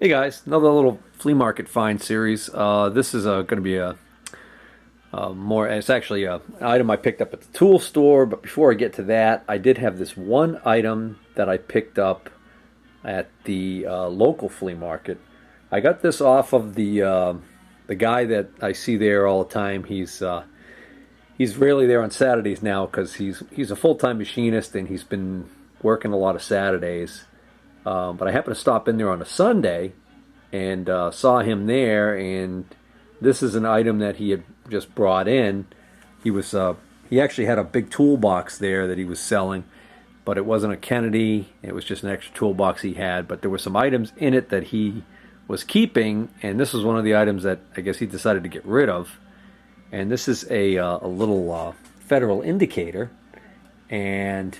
Hey guys, another little flea market find series. This is going to be it's actually an item I picked up at the tool store, but before I get to that, I did have this one item that I picked up at the local flea market. I got this off of the guy that I see there all the time. He's rarely there on Saturdays now because he's a full-time machinist and he's been working a lot of Saturdays. But I happened to stop in there on a Sunday and saw him there, and this is an item that he had just brought in. He actually had a big toolbox there that he was selling, but it wasn't a Kennedy. It was just an extra toolbox he had. But there were some items in it that he was keeping, and this was one of the items that I guess he decided to get rid of. And this is a little federal indicator, and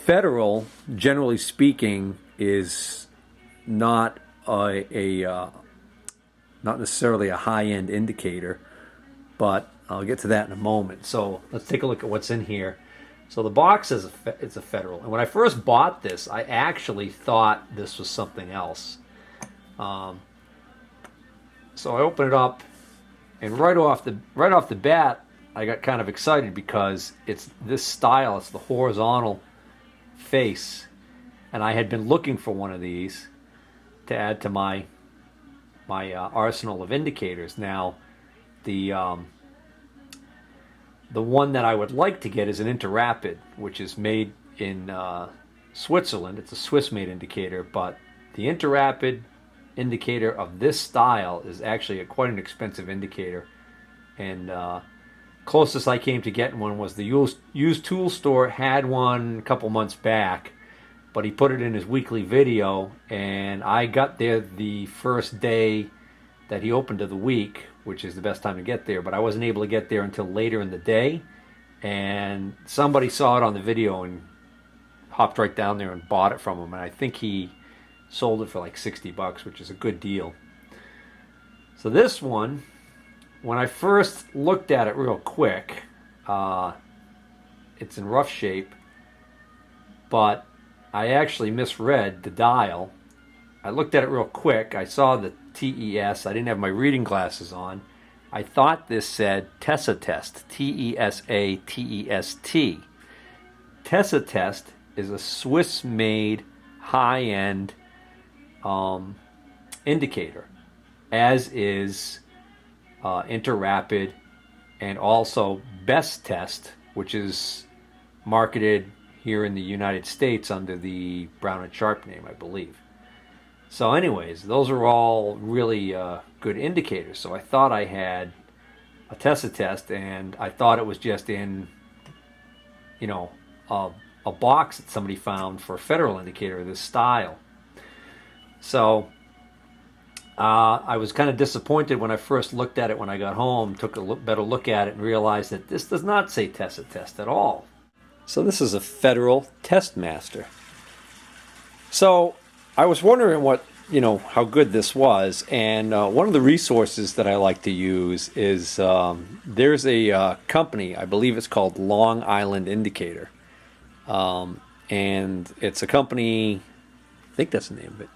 federal, generally speaking, is not not necessarily a high-end indicator, but I'll get to that in a moment. So let's take a look at what's in here. So the box is it's a federal, and when I first bought this, I actually thought this was something else. So I open it up, and right off the bat, I got kind of excited because it's this style. It's the horizontal face, and I had been looking for one of these to add to my arsenal of indicators. Now, the one that I would like to get is an Interrapid, which is made in Switzerland. It's a Swiss-made indicator, but the Interrapid indicator of this style is actually quite an expensive indicator, and closest I came to getting one was the used tool store had one a couple months back, but he put it in his weekly video, and I got there the first day that he opened of the week, which is the best time to get there, but I wasn't able to get there until later in the day, and somebody saw it on the video and hopped right down there and bought it from him, and I think he sold it for like $60, which is a good deal. So this one, when I first looked at it real quick, it's in rough shape, but I actually misread the dial. I looked at it real quick. I saw the TES. I didn't have my reading glasses on. I thought this said Tessa Test, Tesatest. Tessa Test is a Swiss-made high-end indicator, as is Interrapid, and also Best Test, which is marketed here in the United States under the Brown and Sharp name, I believe. So anyways, those are all really good indicators. So I thought I had a Tessa Test, and I thought it was just in, a box that somebody found for a federal indicator of this style. So I was kind of disappointed when I first looked at it when I got home, took a better look at it, and realized that this does not say Tessa Test at all. So this is a Federal Test Master. So I was wondering how good this was, and one of the resources that I like to use is there's a company, I believe it's called Long Island Indicator, and it's a company, I think that's the name of it.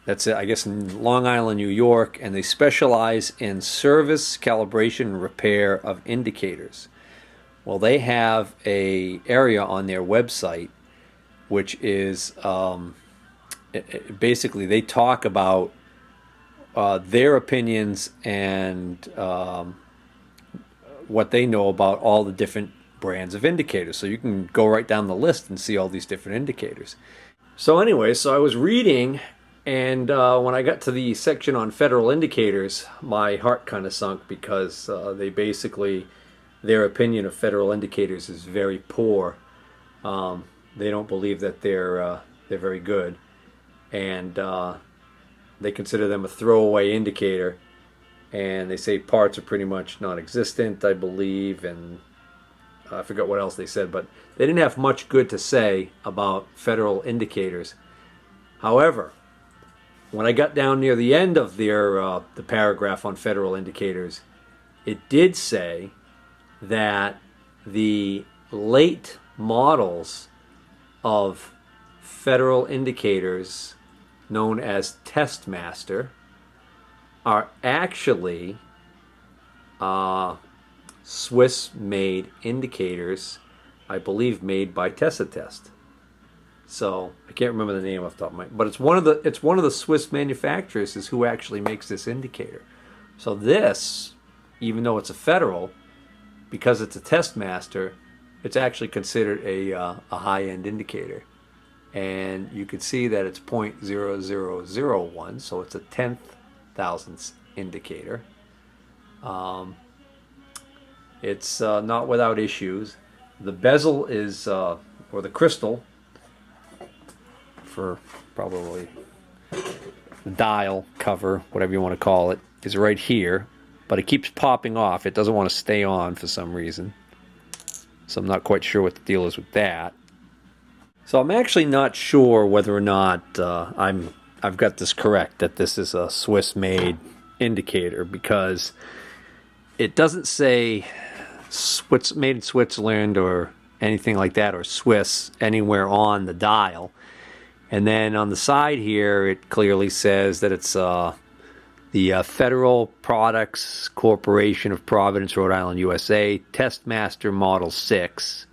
That's it, I guess, in Long Island, New York, and they specialize in service, calibration, and repair of indicators. Well, they have a area on their website which is basically they talk about their opinions and what they know about all the different brands of indicators. So you can go right down the list and see all these different indicators. So anyway, so I was reading, and when I got to the section on federal indicators, my heart kind of sunk because their opinion of federal indicators is very poor. They don't believe that they're very good, and they consider them a throwaway indicator. And they say parts are pretty much non-existent, I believe, and I forgot what else they said, but they didn't have much good to say about federal indicators. However, when I got down near the end of the paragraph on federal indicators, it did say that the late models of federal indicators known as Testmaster, are actually Swiss-made indicators, I believe made by Test. So I can't remember the name off the top of my, but it's one of the Swiss manufacturers is who actually makes this indicator. So this, even though it's a Federal, because it's a Testmaster, it's actually considered a high-end indicator. And you can see that it's 0.0001, so it's a 10,000th indicator. It's not without issues. The bezel is, or the crystal, for probably the dial cover, whatever you want to call it, is right here. But it keeps popping off. It doesn't want to stay on for some reason. So I'm not quite sure what the deal is with that. So I'm actually not sure whether or not I've got this correct, that this is a Swiss-made indicator, because it doesn't say made in Switzerland or anything like that, or Swiss anywhere on the dial. And then on the side here, it clearly says that it's the Federal Products Corporation of Providence, Rhode Island, USA, Testmaster Model 6.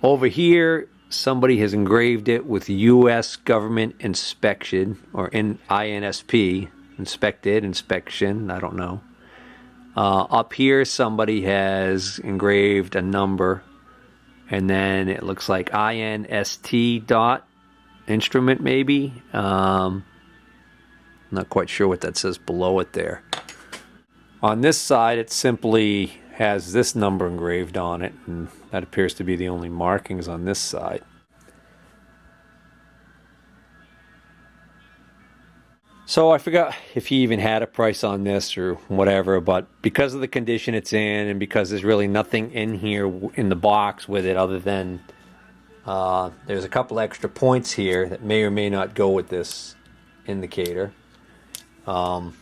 Over here, somebody has engraved it with U.S. government inspection, or INSP, inspection, I don't know. Up here, somebody has engraved a number, and then it looks like INST dot instrument, maybe. Not quite sure what that says below it there. On this side, it simply has this number engraved on it, and that appears to be the only markings on this side. So I forgot if he even had a price on this or whatever, but because of the condition it's in, and because there's really nothing in here in the box with it other than there's a couple extra points here that may or may not go with this indicator. You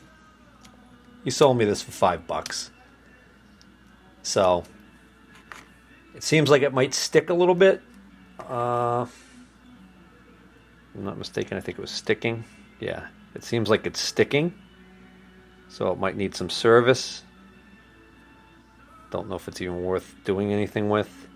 sold me this for $5. So it seems like it might stick a little bit. I'm not mistaken, I think it was sticking. Yeah, it seems like it's sticking. So it might need some service. Don't know if it's even worth doing anything with.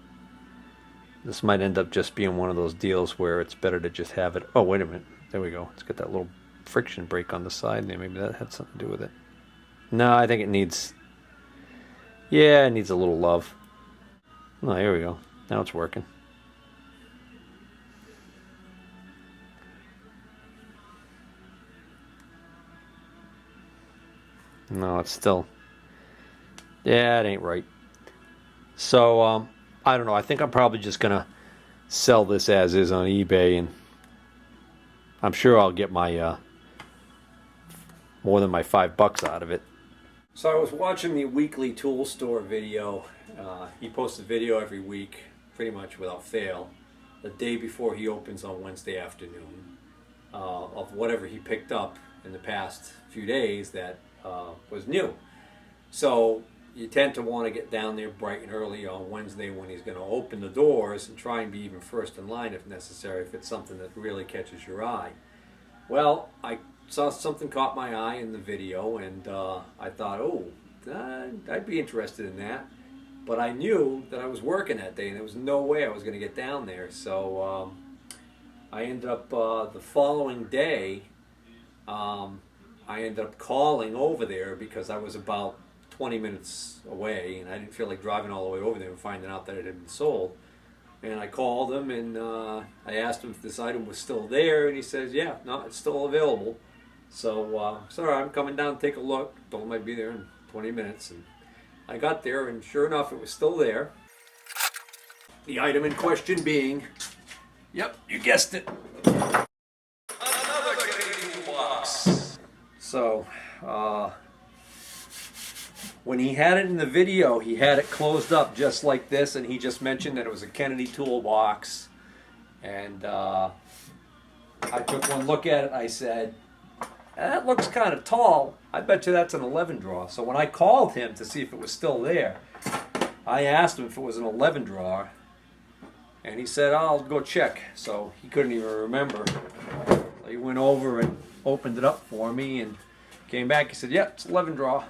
This might end up just being one of those deals where it's better to just have it. Oh, wait a minute. There we go. It's got that little friction break on the side there. Maybe that had something to do with it. No, I think it needs... Yeah, it needs a little love. Oh, here we go. Now it's working. No, it's still... Yeah, it ain't right. So, I don't know. I think I'm probably just going to sell this as is on eBay, and I'm sure I'll get my more than my $5 out of it. So I was watching the weekly tool store video. He posts a video every week, pretty much without fail, the day before he opens on Wednesday afternoon, of whatever he picked up in the past few days that was new. So you tend to want to get down there bright and early on Wednesday when he's going to open the doors, and try and be even first in line if necessary, if it's something that really catches your eye. Well, I saw something caught my eye in the video, and I thought, oh, I'd be interested in that. But I knew that I was working that day, and there was no way I was going to get down there. So I ended up, the following day, I ended up calling over there because I was about 20 minutes away, and I didn't feel like driving all the way over there and finding out that it had been sold. And I called him, and I asked him if this item was still there, and he says, yeah, no, it's still available. So, sorry, I'm coming down to take a look. Told him I'd be there in 20 minutes, and I got there, and sure enough, it was still there. The item in question being, yep, you guessed it, another Canadian box. So, when he had it in the video, he had it closed up just like this, and he just mentioned that it was a Kennedy toolbox. And I took one look at it. I said, that looks kind of tall. I bet you that's an 11 drawer. So when I called him to see if it was still there, I asked him if it was an 11 drawer, and he said, I'll go check. So he couldn't even remember. So he went over and opened it up for me and came back. He said, "Yep, it's 11 draw."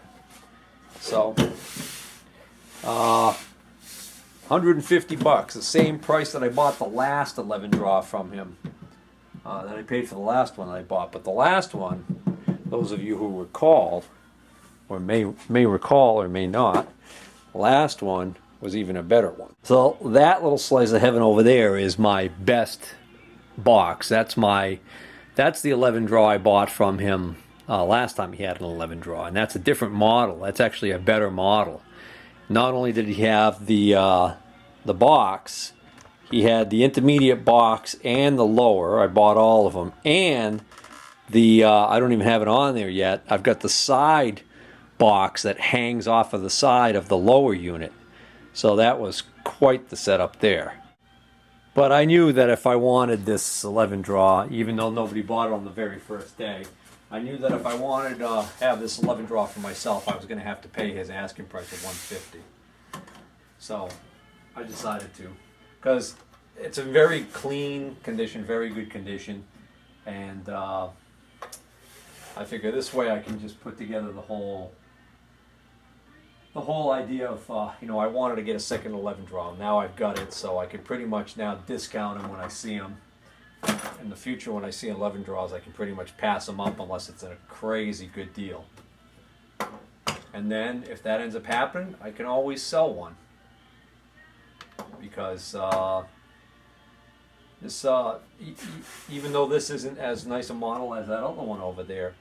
So, $150, the same price that I bought the last 11 draw from him. That I paid for the last one that I bought. But the last one, those of you who recall, or may recall or may not, the last one was even a better one. So that little slice of heaven over there is my best box. That's the 11 draw I bought from him last time he had an 11 draw, and that's a different model. That's actually a better model. Not only did he have the box, he had the intermediate box and the lower. I bought all of them, and the I don't even have it on there yet. I've got the side box that hangs off of the side of the lower unit. So that was quite the setup there. But I knew that if I wanted this 11 draw, even though nobody bought it on the very first day, I knew that if I wanted to have this 11 draw for myself, I was going to have to pay his asking price of $150. So I decided to, because it's a very clean condition, very good condition, and I figure this way I can just put together the whole idea of, I wanted to get a second 11 draw. Now I've got it, so I can pretty much now discount them when I see them. In the future, when I see 11 draws, I can pretty much pass them up unless it's a crazy good deal. And then, if that ends up happening, I can always sell one. Because this, even though this isn't as nice a model as that other one over there,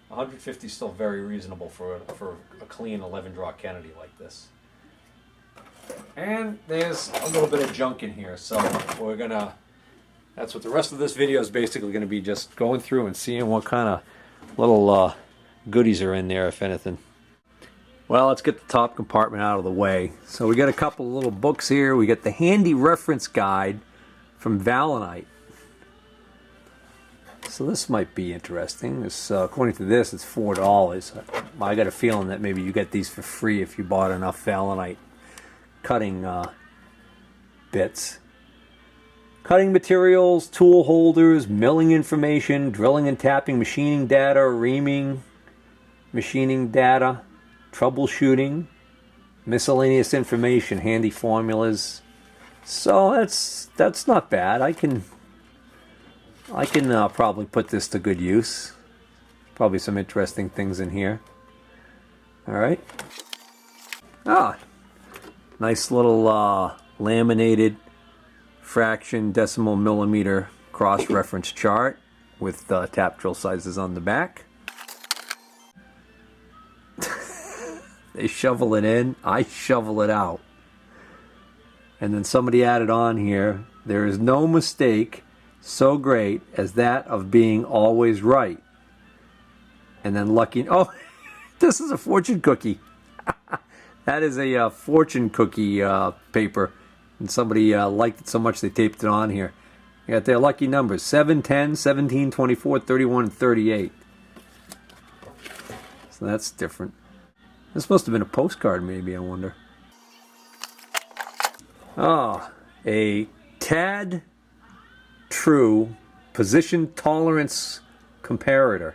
150 is still very reasonable for a clean 11 draw Kennedy like this. And there's a little bit of junk in here, so that's what the rest of this video is basically going to be, just going through and seeing what kind of little goodies are in there, if anything. Well, let's get the top compartment out of the way. So we got a couple of little books here. We got the handy reference guide from Valinite. So this might be interesting. This, according to this, it's $4. I got a feeling that maybe you get these for free if you bought enough Valinite cutting bits. Cutting materials, tool holders, milling information, drilling and tapping, machining data, reaming, machining data, troubleshooting, miscellaneous information, handy formulas. So that's not bad. I can probably put this to good use. Probably some interesting things in here. All right. Nice little laminated fraction decimal millimeter cross-reference chart with tap drill sizes on the back. They shovel it in, I shovel it out. And then somebody added on here, there is no mistake so great as that of being always right. And then lucky, oh, this is a fortune cookie. That is a fortune cookie paper. And somebody liked it so much they taped it on here. You got their lucky numbers, 7, 10, 17, 24, 31, and 38. So that's different. This must have been a postcard maybe, I wonder. A tad true position tolerance comparator.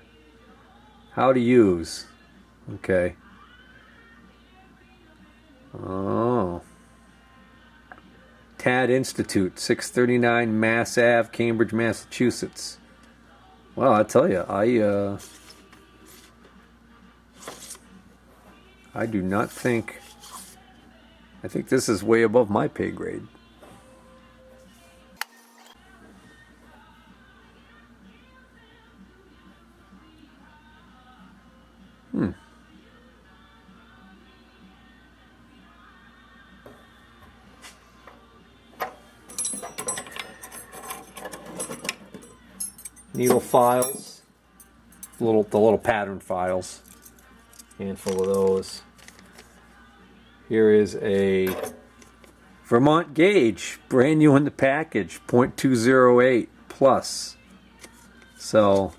How to use. Okay. Oh. TAD Institute, 639 Mass Ave, Cambridge, Massachusetts. Well, I tell you, I do not think, I think this is way above my pay grade. Needle files, the little pattern files, handful of those. Here is a Vermont gauge, brand new in the package, .208 plus. So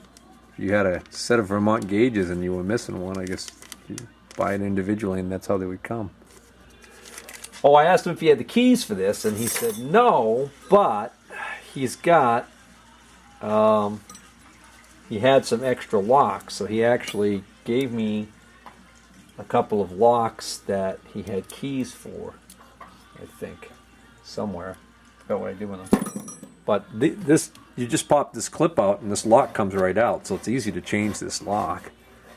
if you had a set of Vermont gauges and you were missing one, I guess you buy it individually and that's how they would come. Oh, I asked him if he had the keys for this and he said no, but he's got he had some extra locks, so he actually gave me a couple of locks that he had keys for, I think, somewhere. I forgot what I did with them. But this, you just pop this clip out and this lock comes right out, so it's easy to change this lock.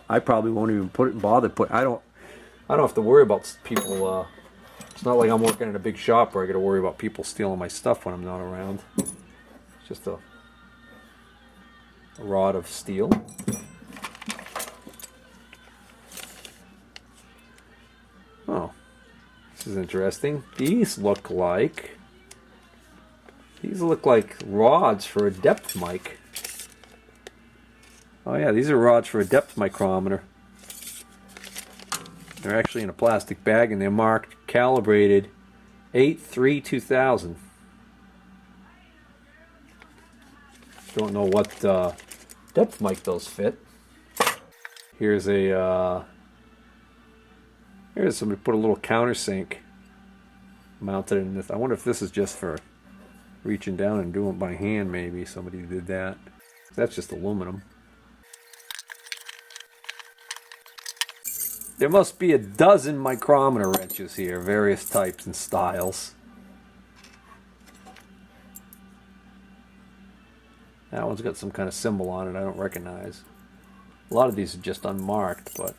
I probably won't even bother put. I don't have to worry about people. It's not like I'm working in a big shop where I got to worry about people stealing my stuff when I'm not around. It's just a rod of steel. Oh, this is interesting. These look like rods for a depth mic. Oh yeah, these are rods for a depth micrometer. They're actually in a plastic bag and they're marked calibrated 8-3-2000. Don't know what depth mic those fit. Here's somebody put a little countersink mounted in this. I wonder if this is just for reaching down and doing it by hand. Maybe somebody did that. That's just aluminum. There must be a dozen micrometer wrenches here, various types and styles. That one's got some kind of symbol on it I don't recognize. A lot of these are just unmarked, but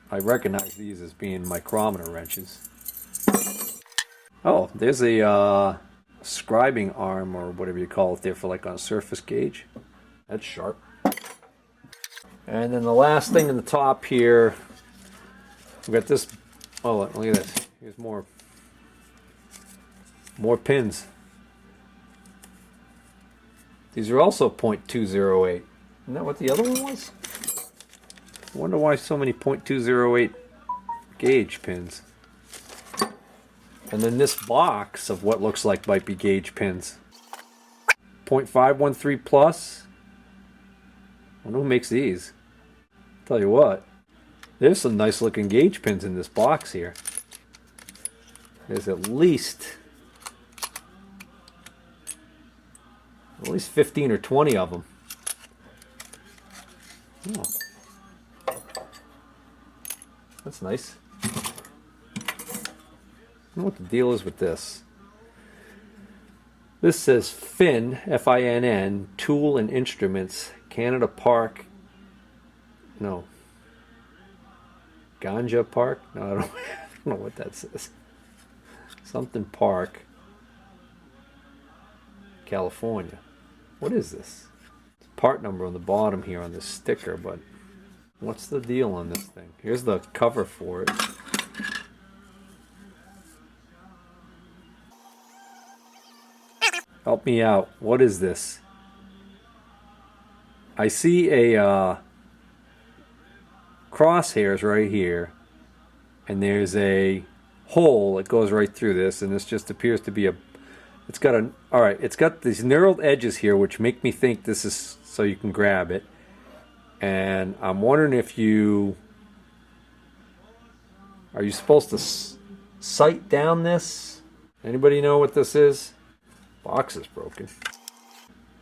I recognize these as being micrometer wrenches. Oh, there's a scribing arm or whatever you call it there for like on a surface gauge. That's sharp. And then the last thing in the top here, we've got this. Oh, look at this. Here's more pins. These are also .208. Isn't that what the other one was? I wonder why so many .208 gauge pins. And then this box of what looks like might be gauge pins. .513 plus. I wonder who makes these. Tell you what, there's some nice looking gauge pins in this box here. There's at least 15 or 20 of them. Oh. That's nice. I don't know what the deal is with this. This says Finn, F-I-N-N, Tool and Instruments, Canada Park. No. Ganja Park? No, I don't know what that says. Something Park, California. What is this? It's part number on the bottom here on this sticker, but what's the deal on this thing? Here's the cover for it. Help me out. What is this? I see a crosshairs right here, and there's a hole that goes right through this, and this just appears to be it's got these knurled edges here which make me think this is so you can grab it. And I'm wondering if are you supposed to sight down this? Anybody know what this is? Box is broken.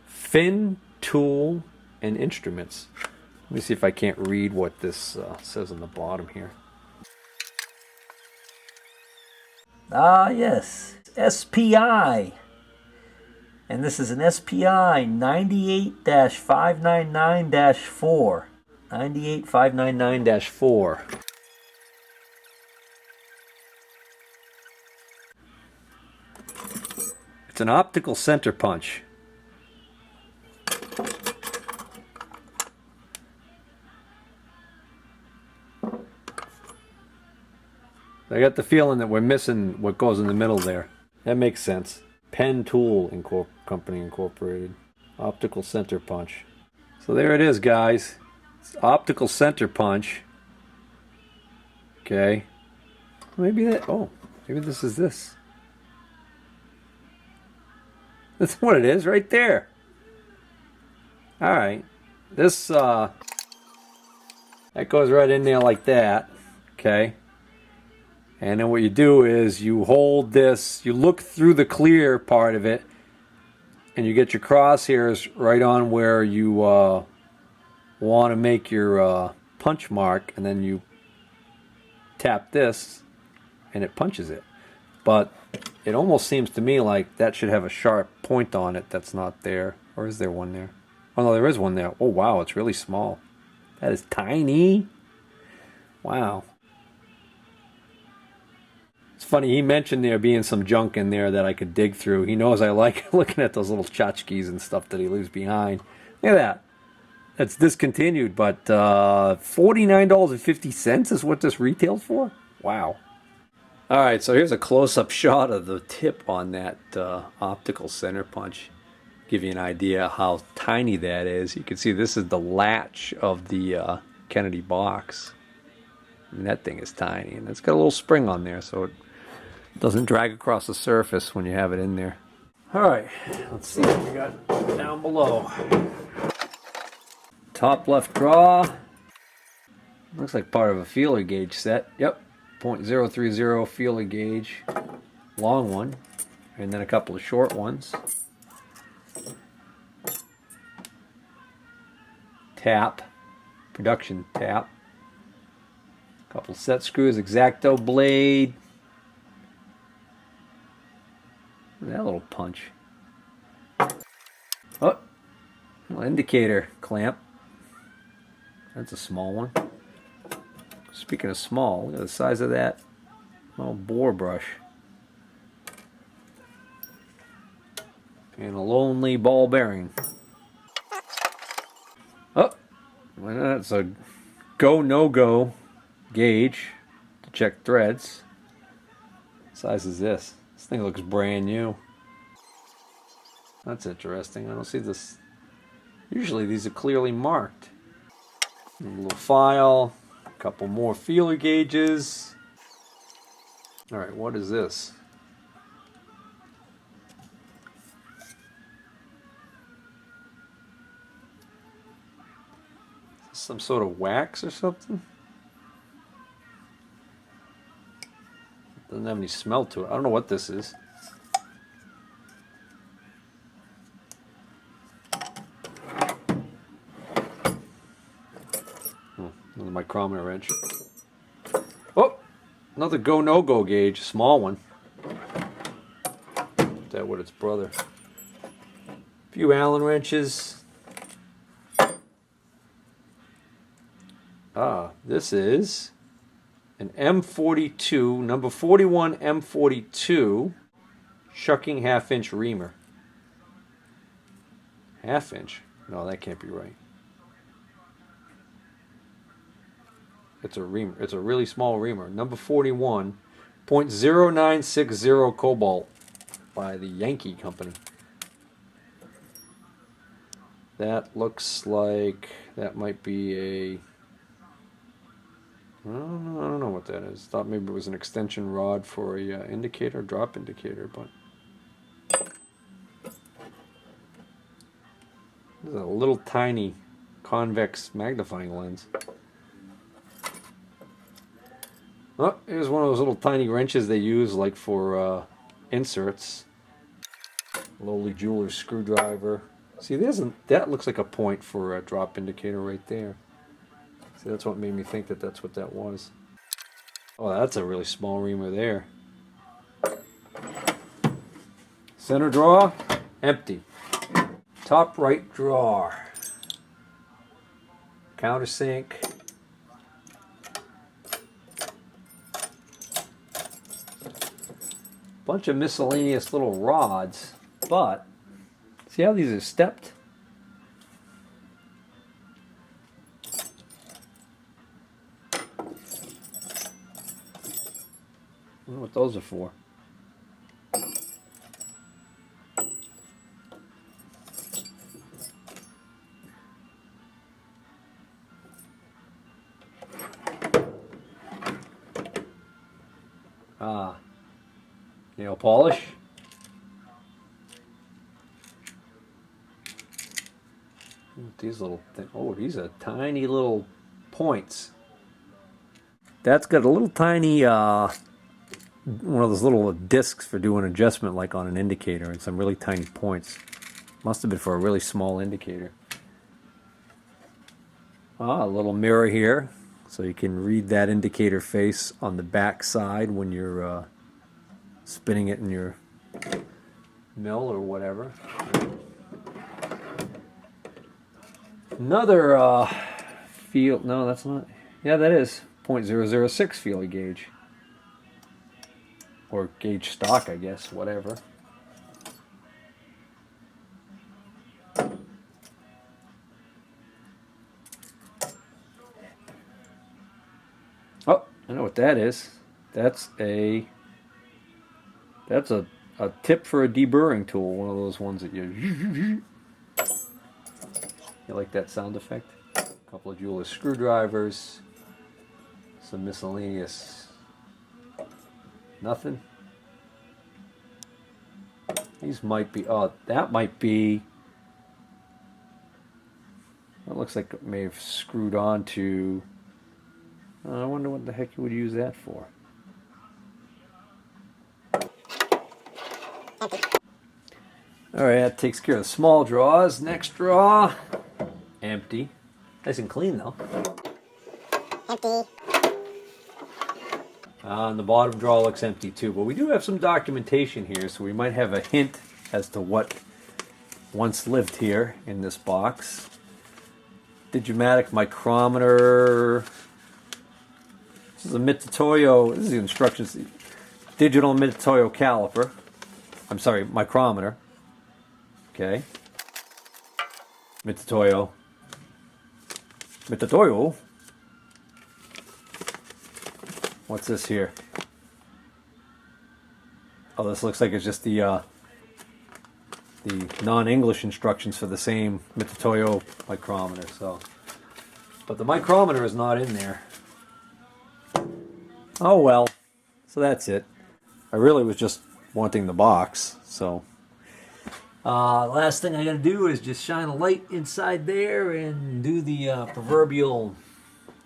Finn, Tool, and Instruments. Let me see if I can't read what this says on the bottom here. Ah, yes. SPI. And this is an SPI 98-599-4. 98599-4. It's an optical center punch. I got the feeling that we're missing what goes in the middle there. That makes sense. Pen Tool Company Incorporated. Optical center punch. So there it is, guys. It's optical center punch. Okay. Maybe this is this. That's what it is right there. Alright. This, that goes right in there like that. Okay. And then what you do is you hold this, you look through the clear part of it, and you get your crosshairs right on where you want to make your punch mark, and then you tap this and it punches it. But it almost seems to me like that should have a sharp point on it that's not there. Or is there one there? Oh no, there is one there. Oh wow, it's really small. That is tiny. Wow. It's funny, he mentioned there being some junk in there that I could dig through. He knows I like looking at those little tchotchkes and stuff that he leaves behind. Look at that. That's discontinued, but $49.50 is what this retails for? Wow. Alright, so here's a close-up shot of the tip on that optical center punch. Give you an idea how tiny that is. You can see this is the latch of the Kennedy box. I mean, that thing is tiny, and it's got a little spring on there, so it doesn't drag across the surface when you have it in there. Alright, let's see what we got down below. Top left draw. Looks like part of a feeler gauge set. Yep, .030 feeler gauge. Long one, and then a couple of short ones. Tap, production tap. Couple set screws, X-Acto blade. Look at that little punch. Oh, little indicator clamp. That's a small one. Speaking of small, look at the size of that little bore brush. And a lonely ball bearing. Oh, that's a go, no-go gauge to check threads. What size is this? This thing looks brand new. That's interesting. I don't see this. Usually these are clearly marked. A little file, a couple more feeler gauges. Alright, what is this? Is this some sort of wax or something? Doesn't have any smell to it. I don't know what this is. Another micrometer wrench. Oh! Another go no-go gauge. Small one. Put that with its brother. A few Allen wrenches. Ah, this is an M42, number 41 M42 shucking half-inch reamer. Half-inch? No, that can't be right. It's a reamer. It's a really small reamer. Number 41, .0960 cobalt by the Yankee Company. That looks like that might be a... I don't know what that is. Thought maybe it was an extension rod for a indicator, drop indicator, but this is a little tiny convex magnifying lens. Oh, here's one of those little tiny wrenches they use like for inserts. Lowly jeweler's screwdriver. See, that looks like a point for a drop indicator right there. See, that's what made me think that that's what that was. Oh, that's a really small reamer there. Center drawer, empty. Top right drawer. Countersink. Bunch of miscellaneous little rods, but see how these are stepped? I wonder what those are for. Ah, nail polish. These little things. Oh, these are tiny little points. That's got a little tiny one of those little discs for doing adjustment like on an indicator, and some really tiny points. Must have been for a really small indicator. A little mirror here, so you can read that indicator face on the back side when you're spinning it in your mill or whatever. Another feel, no, that's not, yeah, that is 0.006 feeler gauge. Or gauge stock, I guess, whatever. Oh, I know what that is. That's a tip for a deburring tool, one of those ones that you like that sound effect? A couple of jeweler's screwdrivers, some miscellaneous nothing. These might be, oh, that might be, that looks like it may have screwed on to, I wonder what the heck you would use that for. Alright, that takes care of the small drawers. Next drawer, empty. Nice and clean though. Empty. And the bottom drawer looks empty too, but we do have some documentation here, so we might have a hint as to what once lived here in this box. Digimatic micrometer. This is a Mitutoyo, this is the instructions. Digital Mitutoyo caliper. I'm sorry, micrometer. Okay. Mitutoyo. Mitutoyo. What's this here? Oh, this looks like it's just the non-English instructions for the same Mitutoyo micrometer. So, but the micrometer is not in there. Oh well. So that's it. I really was just wanting the box. So, last thing I gotta do is just shine a light inside there and do the proverbial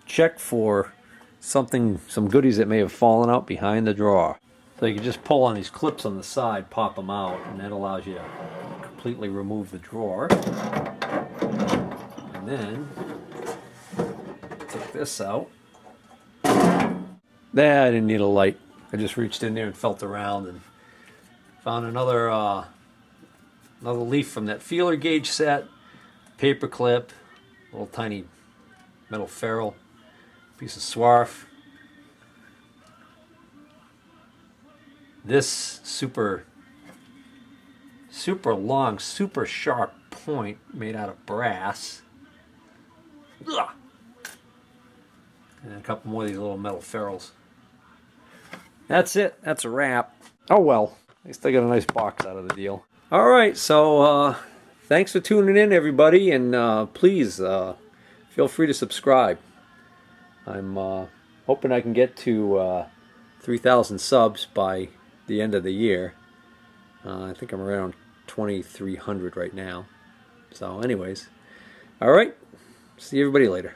check for something, some goodies that may have fallen out behind the drawer. So you can just pull on these clips on the side, pop them out, and that allows you to completely remove the drawer. And then take this out. There, I didn't need a light. I just reached in there and felt around and found another another leaf from that feeler gauge set, paper clip, little tiny metal ferrule, piece of swarf. This super long, super sharp point made out of brass. Ugh. And a couple more of these little metal ferrules. That's it. That's a wrap. Oh well. At least I got a nice box out of the deal. Alright, so thanks for tuning in, everybody, and please feel free to subscribe. I'm hoping I can get to 3,000 subs by the end of the year. I think I'm around 2,300 right now. So anyways, alright, see everybody later.